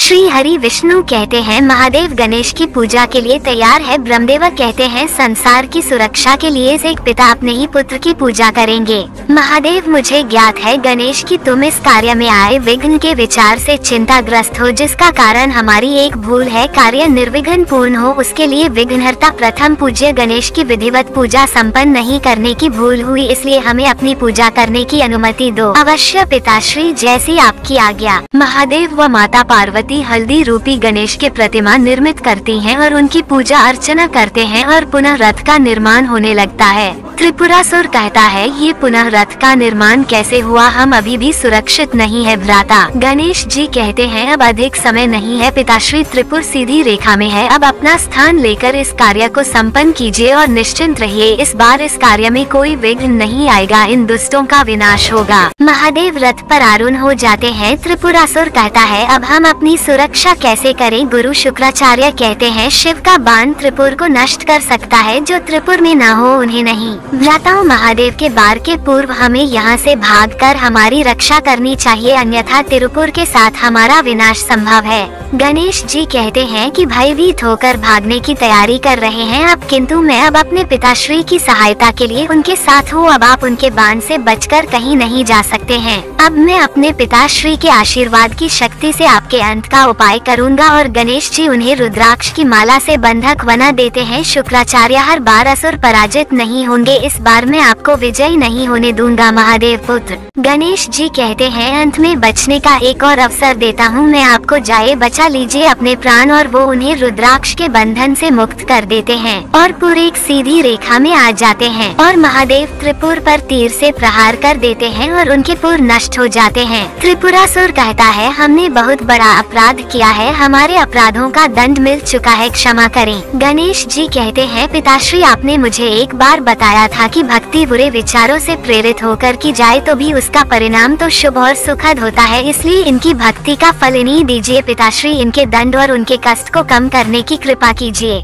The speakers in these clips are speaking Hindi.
श्री हरि विष्णु कहते हैं महादेव गणेश की पूजा के लिए तैयार है। ब्रह्मदेव कहते हैं संसार की सुरक्षा के लिए एक पिता अपने ही पुत्र की पूजा करेंगे। महादेव मुझे ज्ञात है गणेश की तुम इस कार्य में आए विघ्न के विचार से चिंताग्रस्त हो, जिसका कारण हमारी एक भूल है। कार्य निर्विघ्न पूर्ण हो उसके लिए विघ्नहर्ता प्रथम पूज्य गणेश की विधिवत पूजा संपन्न नहीं करने की भूल हुई, इसलिए हमें अपनी पूजा करने की अनुमति दो। अवश्य पिताश्री, जैसी आपकी आज्ञा। महादेव व माता पार्वती हल्दी रूपी गणेश की प्रतिमा निर्मित करती हैं और उनकी पूजा अर्चना करते हैं और पुनः रथ का निर्माण होने लगता है। त्रिपुरासुर कहता है ये पुनः रथ का निर्माण कैसे हुआ, हम अभी भी सुरक्षित नहीं है भ्राता। गणेश जी कहते हैं अब अधिक समय नहीं है पिताश्री, त्रिपुर सीधी रेखा में है, अब अपना स्थान लेकर इस कार्य को संपन्न कीजिए और निश्चिंत रहिए, इस बार इस कार्य में कोई विघ्न नहीं आएगा, इन दुष्टों का विनाश होगा। महादेव रथ पर आरूढ़ हो जाते हैं। त्रिपुरासुर कहता है अब हम अपनी सुरक्षा कैसे करें। गुरु शुक्राचार्य कहते हैं शिव का बाण त्रिपुर को नष्ट कर सकता है, जो त्रिपुर में न हो उन्हें नहीं। भ्राताओं, महादेव के बार के पूर्व हमें यहाँ से भागकर हमारी रक्षा करनी चाहिए, अन्यथा त्रिपुर के साथ हमारा विनाश संभव है। गणेश जी कहते हैं कि भयभीत होकर भागने की तैयारी कर रहे हैं अब, किंतु मैं अब अपने पिताश्री की सहायता के लिए उनके साथ हूँ। अब आप उनके बाण से बचकर कहीं नहीं जा सकते हैं। अब मैं अपने पिताश्री के आशीर्वाद की शक्ति से आपके अंत का उपाय करूँगा। और गणेश जी उन्हें रुद्राक्ष की माला से बंधक बना देते हैं। शुक्राचार्य, हर बार असुर पराजित नहीं होंगे, इस बार मैं आपको विजयी नहीं होने दूंगा महादेव पुत्र। गणेश जी कहते हैं अंत में बचने का एक और अवसर देता हूँ मैं आपको, जाए बचा लीजिए अपने प्राण। और वो उन्हें रुद्राक्ष के बंधन से मुक्त कर देते हैं और पूरे एक सीधी रेखा में आ जाते हैं। और महादेव त्रिपुर पर तीर से प्रहार कर देते हैं और उनके पुर नष्ट हो जाते हैं। त्रिपुरासुर कहता है हमने बहुत बड़ा अपराध किया है, हमारे अपराधों का दंड मिल चुका है, क्षमा करें। गणेश जी कहते हैं पिताश्री, आपने मुझे एक बार बताया था कि भक्ति बुरे विचारों से प्रेरित होकर की जाए तो भी उसका परिणाम तो शुभ और सुखद होता है, इसलिए इनकी भक्ति का फल इन्हीं दीजिए पिताश्री, इनके दंड और उनके कष्ट को कम करने की कृपा कीजिए।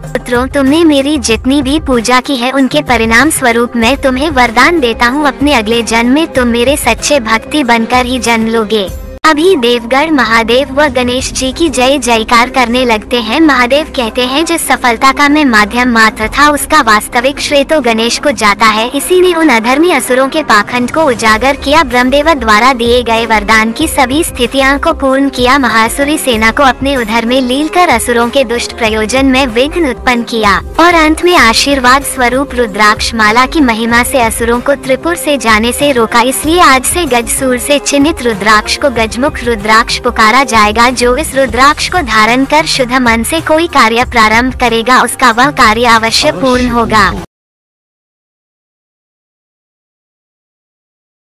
पुत्रों, तुमने मेरी जितनी भी पूजा की है उनके परिणाम स्वरूप मैं तुम्हें वरदान देता हूँ, अपने अगले जन्म में तुम मेरे सच्चे भक्ति बनकर ही जन्म लोगे। अभी देवगढ़ महादेव व गणेश जी की जय जयकार करने लगते हैं। महादेव कहते हैं जिस सफलता का मैं माध्यम मात्र था उसका वास्तविक श्रेय तो गणेश को जाता है, इसी ने उन अधर्मी असुरों के पाखंड को उजागर किया, ब्रह्मदेव द्वारा दिए गए वरदान की सभी स्थितियों को पूर्ण किया, महासुरी सेना को अपने उधर में लील कर असुरों के दुष्ट प्रयोजन में विघ्न उत्पन्न किया और अंत में आशीर्वाद स्वरूप रुद्राक्ष माला की महिमा से असुरों को त्रिपुर से जाने से रोका। इसलिए आज से गजसूर से चिन्हित रुद्राक्ष को गजमुख रुद्राक्ष पुकारा जाएगा। जो इस रुद्राक्ष को धारण कर शुद्ध मन से कोई कार्य प्रारंभ करेगा उसका वह कार्य अवश्य पूर्ण होगा।